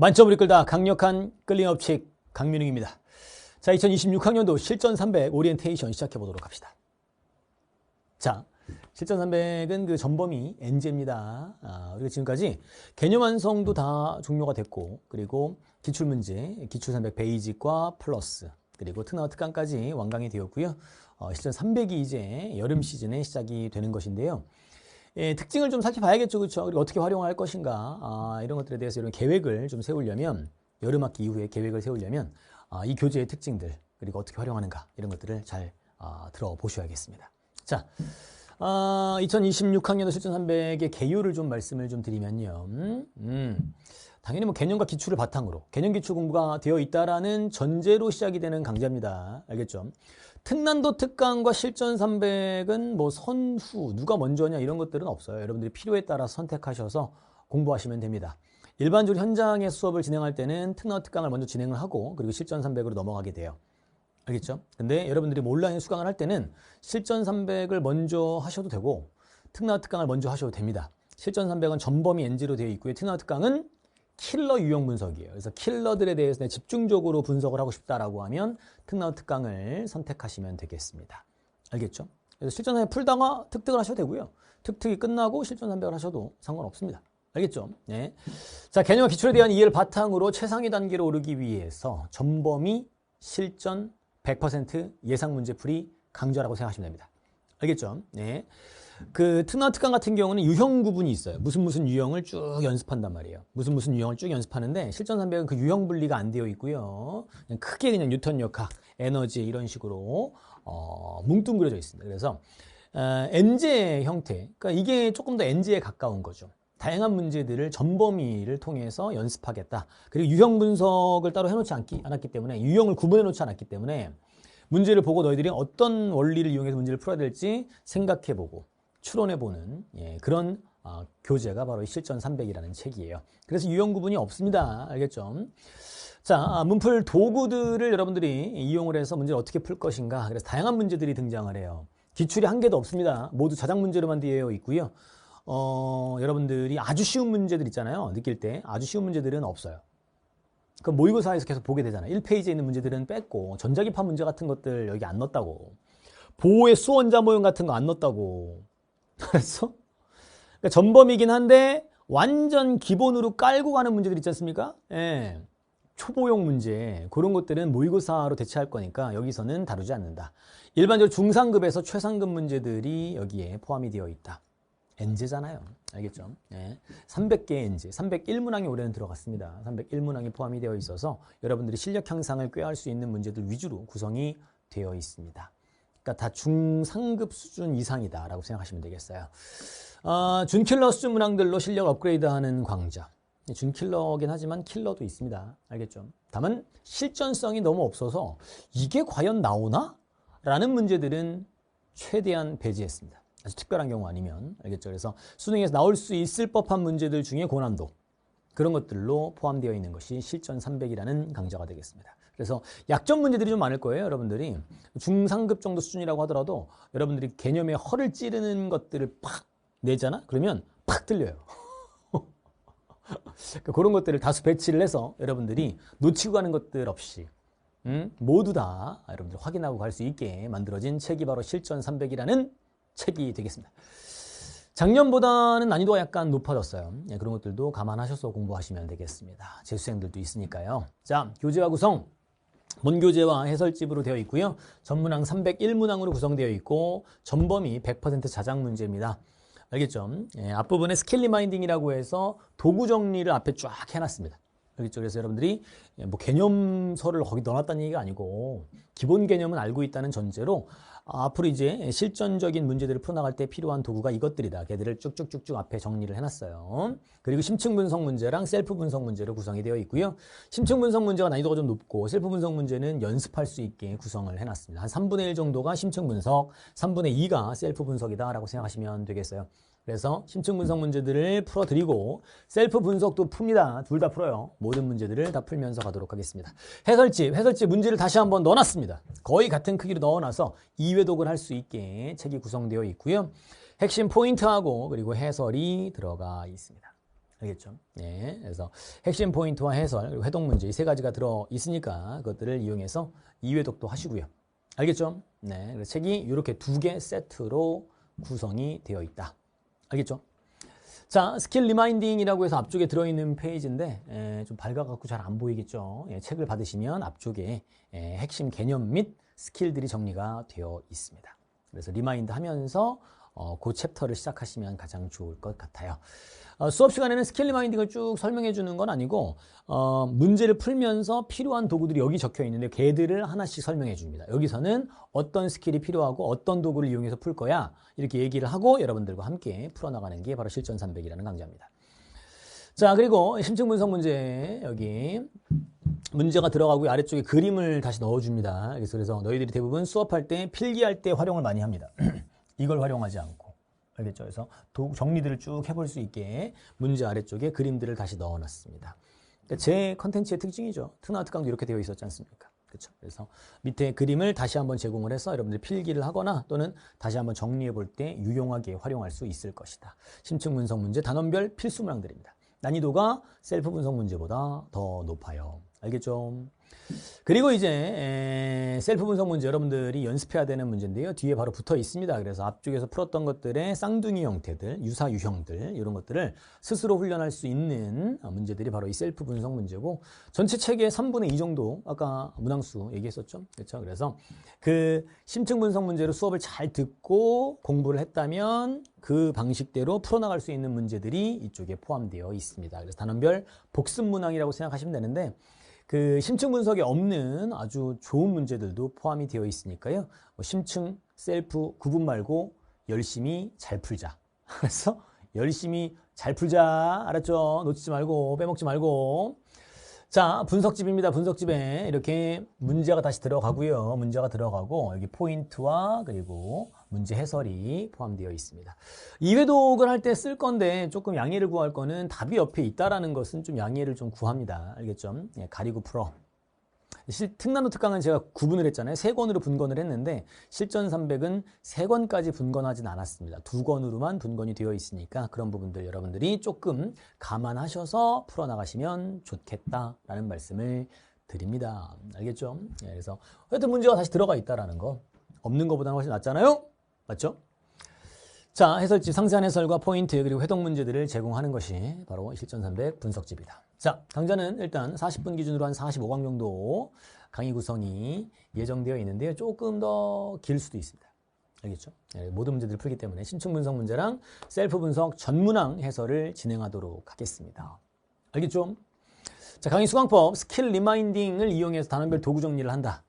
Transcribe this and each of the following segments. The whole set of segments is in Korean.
만점을 이끌다 강력한 끌림업칙 강민웅입니다. 자, 2026학년도 실전 300 오리엔테이션 시작해 보도록 합시다. 자, 실전 300은 그 전범위 NJ입니다. 우리가 지금까지 개념 완성도 다 종료가 됐고, 그리고 기출문제, 기출 300 베이직과 플러스, 그리고 특강 특강까지 완강이 되었고요. 실전 300이 이제 여름 시즌에 시작이 되는 것인데요. 특징을 좀 살펴봐야겠죠, 그렇죠? 그리고 어떻게 활용할 것인가, 이런 것들에 대해서 이런 계획을 좀 세우려면, 여름 학기 이후에 계획을 세우려면 이 교재의 특징들, 그리고 어떻게 활용하는가, 이런 것들을 잘 들어보셔야겠습니다. 자, 2026학년도 실전 300의 개요를 좀 말씀을 좀 드리면요. 당연히 뭐 개념과 기출을 바탕으로 개념 기출 공부가 되어 있다라는 전제로 시작이 되는 강좌입니다. 알겠죠? 특난도 특강과 실전 300은 뭐 선후, 누가 먼저냐 이런 것들은 없어요. 여러분들이 필요에 따라 선택하셔서 공부하시면 됩니다. 일반적으로 현장에 수업을 진행할 때는 특난도 특강을 먼저 진행을 하고, 그리고 실전 300으로 넘어가게 돼요. 알겠죠? 근데 여러분들이 온라인 수강을 할 때는 실전 300을 먼저 하셔도 되고, 특난도 특강을 먼저 하셔도 됩니다. 실전 300은 전범위 NG로 되어 있고요. 특난도 특강은 킬러 유형 분석이에요. 그래서 킬러들에 대해서 집중적으로 분석을 하고 싶다라고 하면 특난도 특강을 선택하시면 되겠습니다. 알겠죠? 그래서 실전 300 풀다가 특특을 하셔도 되고요. 특특이 끝나고 실전 300을 하셔도 상관없습니다. 알겠죠? 네. 자, 개념과 기출에 대한 이해를 바탕으로 최상위 단계로 오르기 위해서 전범위 실전 100% 예상 문제풀이 강좌라고 생각하시면 됩니다. 알겠죠? 네. 그 특난 특강 같은 경우는 유형 구분이 있어요. 무슨 유형을 쭉 연습한단 말이에요. 무슨 유형을 쭉 연습하는데, 실전 300은 그 유형 분리가 안 되어 있고요. 그냥 크게 그냥 뉴턴 역학, 에너지 이런 식으로 뭉뚱그려져 있습니다. 그래서 NJ 형태, 그러니까 이게 조금 더 NJ에 가까운 거죠. 다양한 문제들을 전범위를 통해서 연습하겠다. 그리고 유형 분석을 따로 해놓지 않았기 때문에, 유형을 구분해 놓지 않았기 때문에 문제를 보고 너희들이 어떤 원리를 이용해서 문제를 풀어야 될지 생각해보고 추론해보는 그런 교재가 바로 실전 300이라는 책이에요. 그래서 유형 구분이 없습니다. 알겠죠? 자, 문풀 도구들을 여러분들이 이용을 해서 문제를 어떻게 풀 것인가. 그래서 다양한 문제들이 등장을 해요. 기출이 한 개도 없습니다. 모두 자작 문제로만 되어 있고요. 여러분들이 아주 쉬운 문제들 있잖아요. 느낄 때 아주 쉬운 문제들은 없어요. 그 모의고사에서 계속 보게 되잖아요. 1페이지에 있는 문제들은 뺐고, 전자기파 문제 같은 것들 여기 안 넣었다고, 보호의 수원자 모형 같은 거 안 넣었다고. 그래서 그러니까 전범이긴 한데 완전 기본으로 깔고 가는 문제들 있지 않습니까? 예. 초보용 문제, 그런 것들은 모의고사로 대체할 거니까 여기서는 다루지 않는다. 일반적으로 중상급에서 최상급 문제들이 여기에 포함이 되어 있다. NJ잖아요. 알겠죠? 네. 300개의 NJ, 301문항이 올해는 들어갔습니다. 301문항이 포함이 되어 있어서 여러분들이 실력 향상을 꾀할 수 있는 문제들 위주로 구성이 되어 있습니다. 그러니까 다 중상급 수준 이상이다라고 생각하시면 되겠어요. 준킬러 수준 문항들로 실력 업그레이드하는 강좌. 준킬러긴 하지만 킬러도 있습니다. 알겠죠? 다만 실전성이 너무 없어서 이게 과연 나오나? 라는 문제들은 최대한 배제했습니다. 아주 특별한 경우 아니면. 알겠죠? 그래서 수능에서 나올 수 있을 법한 문제들 중에 고난도, 그런 것들로 포함되어 있는 것이 실전 300이라는 강좌가 되겠습니다. 그래서 약점 문제들이 좀 많을 거예요. 여러분들이 중상급 정도 수준이라고 하더라도 여러분들이 개념에 허를 찌르는 것들을 팍 내잖아? 그러면 팍 틀려요. 그런 것들을 다수 배치를 해서 여러분들이 놓치고 가는 것들 없이 모두 다 여러분들 확인하고 갈 수 있게 만들어진 책이 바로 실전 300이라는 책이 되겠습니다. 작년보다는 난이도가 약간 높아졌어요. 그런 것들도 감안하셔서 공부하시면 되겠습니다. 재수생들도 있으니까요. 자, 교재와 구성. 본교재와 해설집으로 되어 있고요. 전문항 301문항으로 구성되어 있고, 전범위 100% 자작 문제입니다. 알겠죠? 앞부분에 스킬 리마인딩이라고 해서 도구 정리를 앞에 쫙 해놨습니다. 알겠죠? 그래서 여러분들이 뭐 개념서를 거기 넣어놨다는 얘기가 아니고, 기본 개념은 알고 있다는 전제로 앞으로 이제 실전적인 문제들을 풀어나갈 때 필요한 도구가 이것들이다. 걔들을 쭉쭉쭉쭉 앞에 정리를 해놨어요. 그리고 심층 분석 문제랑 셀프 분석 문제로 구성이 되어 있고요. 심층 분석 문제가 난이도가 좀 높고, 셀프 분석 문제는 연습할 수 있게 구성을 해놨습니다. 한 3분의 1 정도가 심층 분석, 3분의 2가 셀프 분석이다라고 생각하시면 되겠어요. 그래서 심층 분석 문제들을 풀어드리고, 셀프 분석도 풉니다. 둘 다 풀어요. 모든 문제들을 다 풀면서 가도록 하겠습니다. 해설집 문제를 다시 한번 넣어놨습니다. 거의 같은 크기로 넣어놔서 2회독을 할 수 있게 책이 구성되어 있고요. 핵심 포인트하고 그리고 해설이 들어가 있습니다. 알겠죠? 네. 그래서 핵심 포인트와 해설, 그리고 해독 문제 이 세 가지가 들어 있으니까 그것들을 이용해서 2회독도 하시고요. 알겠죠? 네. 그래서 책이 이렇게 2개 세트로 구성이 되어 있다. 알겠죠? 자, 스킬 리마인딩이라고 해서 앞쪽에 들어있는 페이지인데 좀 밝아갖고 잘 안 보이겠죠? 책을 받으시면 앞쪽에 핵심 개념 및 스킬들이 정리가 되어 있습니다. 그래서 리마인드 하면서 그 챕터를 시작하시면 가장 좋을 것 같아요. 수업 시간에는 스킬 리마인딩을 쭉 설명해 주는 건 아니고 문제를 풀면서 필요한 도구들이 여기 적혀 있는데 걔들을 하나씩 설명해 줍니다. 여기서는 어떤 스킬이 필요하고 어떤 도구를 이용해서 풀 거야 이렇게 얘기를 하고 여러분들과 함께 풀어나가는 게 바로 실전 300이라는 강좌입니다. 자, 그리고 심층 분석 문제 여기 문제가 들어가고 아래쪽에 그림을 다시 넣어줍니다. 그래서 너희들이 대부분 수업할 때 필기할 때 활용을 많이 합니다. 이걸 활용하지 않고. 알겠죠? 그래서 정리들을 쭉 해볼 수 있게 문제 아래쪽에 그림들을 다시 넣어놨습니다. 그러니까 제 컨텐츠의 특징이죠. 특강 특강도 이렇게 되어 있었지 않습니까? 그렇죠? 그래서 밑에 그림을 다시 한번 제공을 해서 여러분들이 필기를 하거나 또는 다시 한번 정리해 볼 때 유용하게 활용할 수 있을 것이다. 심층 분석 문제 단원별 필수 문항들입니다. 난이도가 셀프 분석 문제보다 더 높아요. 알겠죠? 그리고 이제 셀프 분석 문제 여러분들이 연습해야 되는 문제인데요. 뒤에 바로 붙어 있습니다. 그래서 앞쪽에서 풀었던 것들의 쌍둥이 형태들, 유사 유형들 이런 것들을 스스로 훈련할 수 있는 문제들이 바로 이 셀프 분석 문제고 전체 책의 3분의 2 정도 아까 문항수 얘기했었죠. 그렇죠? 그래서 그 심층 분석 문제로 수업을 잘 듣고 공부를 했다면 그 방식대로 풀어나갈 수 있는 문제들이 이쪽에 포함되어 있습니다. 그래서 단원별 복습 문항이라고 생각하시면 되는데 그 심층 분석에 없는 아주 좋은 문제들도 포함이 되어 있으니까요. 심층, 셀프 구분 말고 열심히 잘 풀자. 그래서 열심히 잘 풀자. 알았죠? 놓치지 말고 빼먹지 말고. 자, 분석집입니다. 분석집에 이렇게 문제가 다시 들어가고요. 문제가 들어가고 여기 포인트와 그리고 문제 해설이 포함되어 있습니다. 2회독을 할 때 쓸 건데 조금 양해를 구할 거는 답이 옆에 있다라는 것은 좀 양해를 좀 구합니다. 알겠죠? 예, 가리고 풀어. 특난도 특강은 제가 구분을 했잖아요. 3권으로 분권을 했는데 실전 300은 3권까지 분권하진 않았습니다. 2권으로만 분권이 되어 있으니까 그런 부분들 여러분들이 조금 감안하셔서 풀어나가시면 좋겠다라는 말씀을 드립니다. 알겠죠? 예, 그래서 하여튼 문제가 다시 들어가 있다라는 거 없는 것보다는 훨씬 낫잖아요? 맞죠? 자, 해설집 상세한 해설과 포인트 그리고 해독 문제들을 제공하는 것이 바로 실전 300 분석집이다. 자, 강좌는 일단 40분 기준으로 한 45강 정도 강의 구성이 예정되어 있는데요. 조금 더 길 수도 있습니다. 알겠죠? 네, 모든 문제들을 풀기 때문에 심층 분석 문제랑 셀프 분석 전문항 해설을 진행하도록 하겠습니다. 알겠죠? 자, 강의 수강법 스킬 리마인딩을 이용해서 단원별 도구 정리를 한다.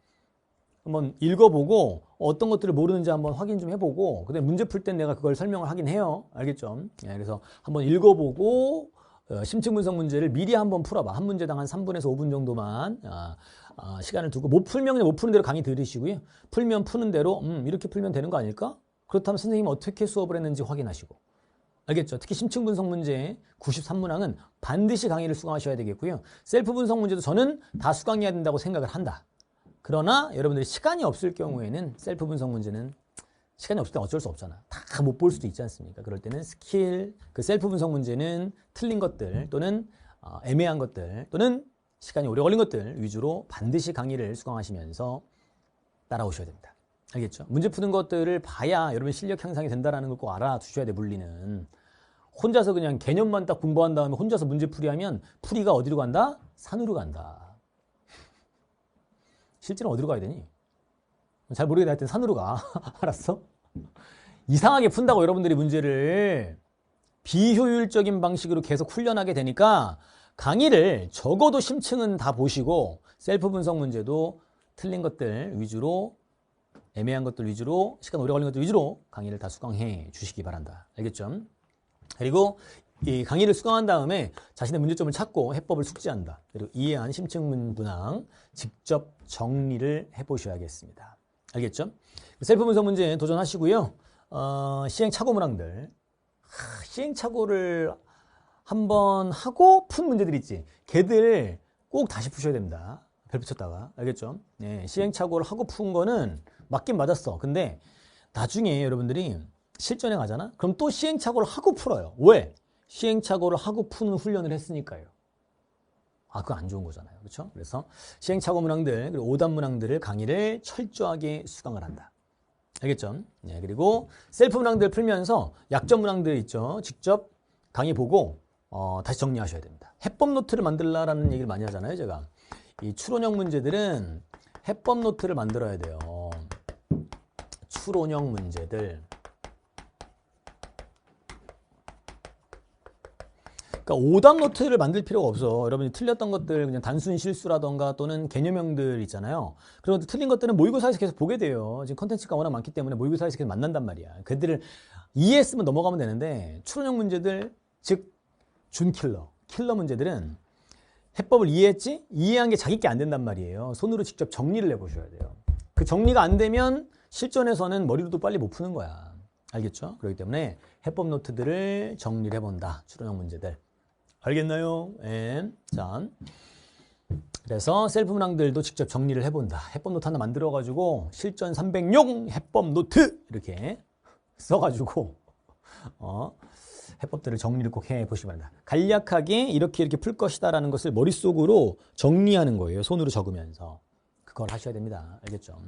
한번 읽어보고 어떤 것들을 모르는지 한번 확인 좀 해보고 그다음에 문제 풀 땐 내가 그걸 설명을 하긴 해요. 알겠죠? 예, 그래서 한번 읽어보고 심층 분석 문제를 미리 한번 풀어봐. 한 문제당 한 3분에서 5분 정도만 시간을 두고 못 풀면 그냥 못 푸는 대로 강의 들으시고요. 풀면 푸는 대로 이렇게 풀면 되는 거 아닐까? 그렇다면 선생님이 어떻게 수업을 했는지 확인하시고 알겠죠? 특히 심층 분석 문제 93문항은 반드시 강의를 수강하셔야 되겠고요. 셀프 분석 문제도 저는 다 수강해야 된다고 생각을 한다. 그러나 여러분들이 시간이 없을 경우에는 셀프 분석 문제는 시간이 없을 때 어쩔 수 없잖아. 다 못 볼 수도 있지 않습니까? 그럴 때는 그 셀프 분석 문제는 틀린 것들 또는 애매한 것들 또는 시간이 오래 걸린 것들 위주로 반드시 강의를 수강하시면서 따라오셔야 됩니다. 알겠죠? 문제 푸는 것들을 봐야 여러분 실력 향상이 된다는 걸 꼭 알아두셔야 돼, 물리는. 혼자서 그냥 개념만 딱 공부한 다음에 혼자서 문제 풀이하면 풀이가 어디로 간다? 산으로 간다. 실제는 어디로 가야 되니? 잘 모르겠다. 하여튼 산으로 가. 알았어? 이상하게 푼다고 여러분들이 문제를 비효율적인 방식으로 계속 훈련하게 되니까 강의를 적어도 심층은 다 보시고 셀프 분석 문제도 틀린 것들 위주로 애매한 것들 위주로 시간 오래 걸린 것들 위주로 강의를 다 수강해 주시기 바란다. 알겠죠? 그리고 이 강의를 수강한 다음에 자신의 문제점을 찾고 해법을 숙지한다. 그리고 이해한 심층 문항 직접 정리를 해보셔야겠습니다. 알겠죠? 셀프 분석 문제 도전하시고요. 시행착오 문항들. 시행착오를 한번 하고 푼 문제들 있지. 걔들 꼭 다시 푸셔야 됩니다. 별 붙였다가. 알겠죠? 네, 시행착오를 하고 푼 거는 맞긴 맞았어. 근데 나중에 여러분들이 실전에 가잖아? 그럼 또 시행착오를 하고 풀어요. 왜? 시행착오를 하고 푸는 훈련을 했으니까요. 그거 안 좋은 거잖아요. 그렇죠? 그래서 시행착오 문항들, 그리고 오답 문항들을 강의를 철저하게 수강을 한다. 알겠죠? 네, 그리고 셀프 문항들 풀면서 약점 문항들 있죠. 직접 강의 보고 다시 정리하셔야 됩니다. 해법 노트를 만들라라는 얘기를 많이 하잖아요. 제가 이 추론형 문제들은 해법 노트를 만들어야 돼요. 추론형 문제들. 그러니까 오답 노트를 만들 필요가 없어. 여러분이 틀렸던 것들 그냥 단순 실수라던가 또는 개념형들 있잖아요. 그런 것들 틀린 것들은 모의고사에서 계속 보게 돼요. 지금 컨텐츠가 워낙 많기 때문에 모의고사에서 계속 만난단 말이야. 그들을 이해했으면 넘어가면 되는데 추론형 문제들, 즉 킬러 문제들은 해법을 이해했지? 이해한 게 자기 게 안 된단 말이에요. 손으로 직접 정리를 해보셔야 돼요. 그 정리가 안 되면 실전에서는 머리로도 빨리 못 푸는 거야. 알겠죠? 그렇기 때문에 해법 노트들을 정리를 해본다. 추론형 문제들. 알겠나요? 네. 자, 그래서 셀프 문항들도 직접 정리를 해본다. 해법 노트 하나 만들어가지고 실전 300용 해법 노트 이렇게 써가지고 해법들을 정리를 꼭 해보시기 바랍니다. 간략하게 이렇게 풀 것이다라는 것을 머릿속으로 정리하는 거예요. 손으로 적으면서. 그걸 하셔야 됩니다. 알겠죠?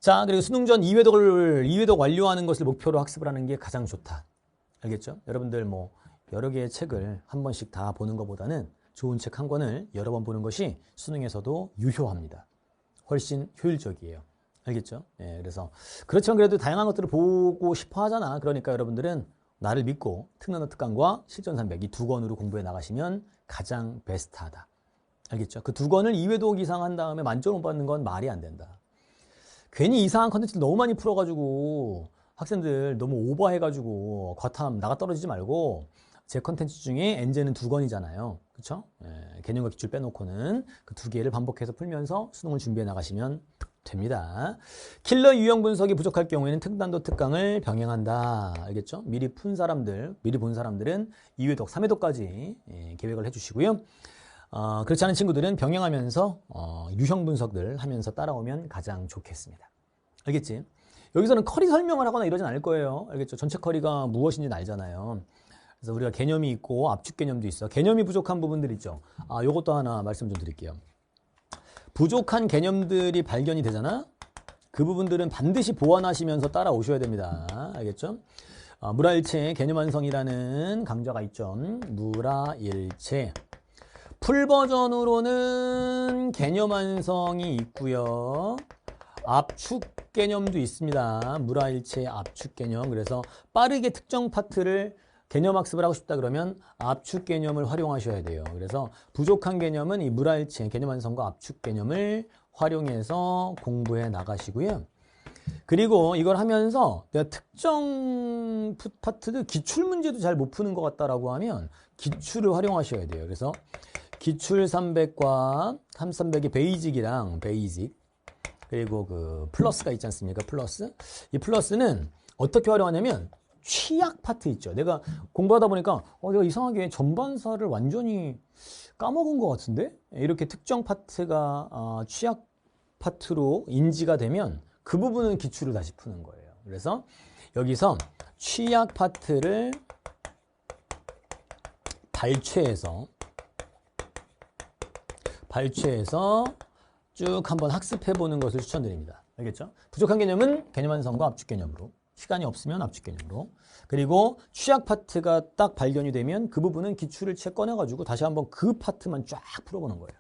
자, 그리고 수능 전 2회독 완료하는 것을 목표로 학습을 하는 게 가장 좋다. 알겠죠? 여러분들 뭐 여러 개의 책을 한 번씩 다 보는 것보다는 좋은 책 한 권을 여러 번 보는 것이 수능에서도 유효합니다. 훨씬 효율적이에요. 알겠죠? 예, 그래서 그렇지만 그래도 다양한 것들을 보고 싶어 하잖아. 그러니까 여러분들은 나를 믿고 특단도 특강과 실전 300 이 두 권으로 공부해 나가시면 가장 베스트하다. 알겠죠? 그 두 권을 2회독 이상 한 다음에 만점 못 받는 건 말이 안 된다. 괜히 이상한 컨텐츠를 너무 많이 풀어가지고 학생들 너무 오버해가지고 과탐 나가 떨어지지 말고 제 컨텐츠 중에 엔제는 두 권이잖아요. 그렇죠? 예, 개념과 기출 빼놓고는 그 두 개를 반복해서 풀면서 수능을 준비해 나가시면 됩니다. 킬러 유형 분석이 부족할 경우에는 특단도 특강을 병행한다. 알겠죠? 미리 본 사람들은 2회독, 3회독까지 계획을 해주시고요. 그렇지 않은 친구들은 병행하면서 유형 분석들 하면서 따라오면 가장 좋겠습니다. 알겠지? 여기서는 커리 설명을 하거나 이러진 않을 거예요. 알겠죠? 전체 커리가 무엇인지는 알잖아요. 그래서 우리가 개념이 있고 압축 개념도 있어. 개념이 부족한 부분들 있죠. 요것도 하나 말씀 좀 드릴게요. 부족한 개념들이 발견이 되잖아? 그 부분들은 반드시 보완하시면서 따라오셔야 됩니다. 알겠죠? 무라일체 개념 완성이라는 강좌가 있죠. 무라일체. 풀 버전으로는 개념 완성이 있고요. 압축 개념도 있습니다. 무라일체 압축 개념. 그래서 빠르게 특정 파트를 개념 학습을 하고 싶다 그러면 압축 개념을 활용하셔야 돼요. 그래서 부족한 개념은 이 무라일체 개념 완성과 압축 개념을 활용해서 공부해 나가시고요. 그리고 이걸 하면서 내가 특정 파트들 기출 문제도 잘 못 푸는 것 같다라고 하면 기출을 활용하셔야 돼요. 그래서 기출 300과 300의 베이직이랑 베이직 그리고 그 플러스가 있지 않습니까? 플러스. 이 플러스는 어떻게 활용하냐면 취약 파트 있죠. 내가 공부하다 보니까 내가 이상하게 전반사를 완전히 까먹은 것 같은데? 이렇게 특정 파트가 취약 파트로 인지가 되면 그 부분은 기출을 다시 푸는 거예요. 그래서 여기서 취약 파트를 발췌해서 쭉 한번 학습해 보는 것을 추천드립니다. 알겠죠? 부족한 개념은 개념 완성과 압축 개념으로, 시간이 없으면 압축 개념으로, 그리고 취약 파트가 딱 발견이 되면 그 부분은 기출을 채 꺼내가지고 다시 한번 그 파트만 쫙 풀어보는 거예요.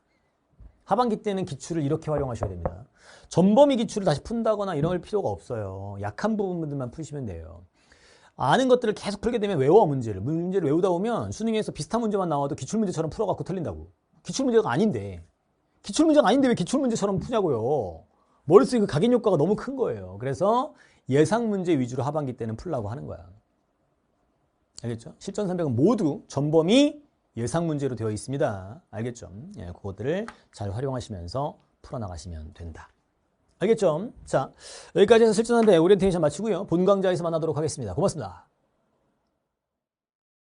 하반기 때는 기출을 이렇게 활용하셔야 됩니다. 전범위 기출을 다시 푼다거나 이럴 필요가 없어요. 약한 부분들만 푸시면 돼요. 아는 것들을 계속 풀게 되면 외워 문제를 외우다 보면 수능에서 비슷한 문제만 나와도 기출문제처럼 풀어갖고 틀린다고. 기출문제가 아닌데 왜 기출문제처럼 푸냐고요. 머릿속에 그 각인 효과가 너무 큰 거예요. 그래서 예상 문제 위주로 하반기 때는 풀라고 하는 거야. 알겠죠? 실전 300은 모두 전범위 예상 문제로 되어 있습니다. 알겠죠? 예, 그것들을 잘 활용하시면서 풀어나가시면 된다. 알겠죠? 자, 여기까지 해서 실전 300 오리엔테이션 마치고요. 본 강좌에서 만나도록 하겠습니다. 고맙습니다.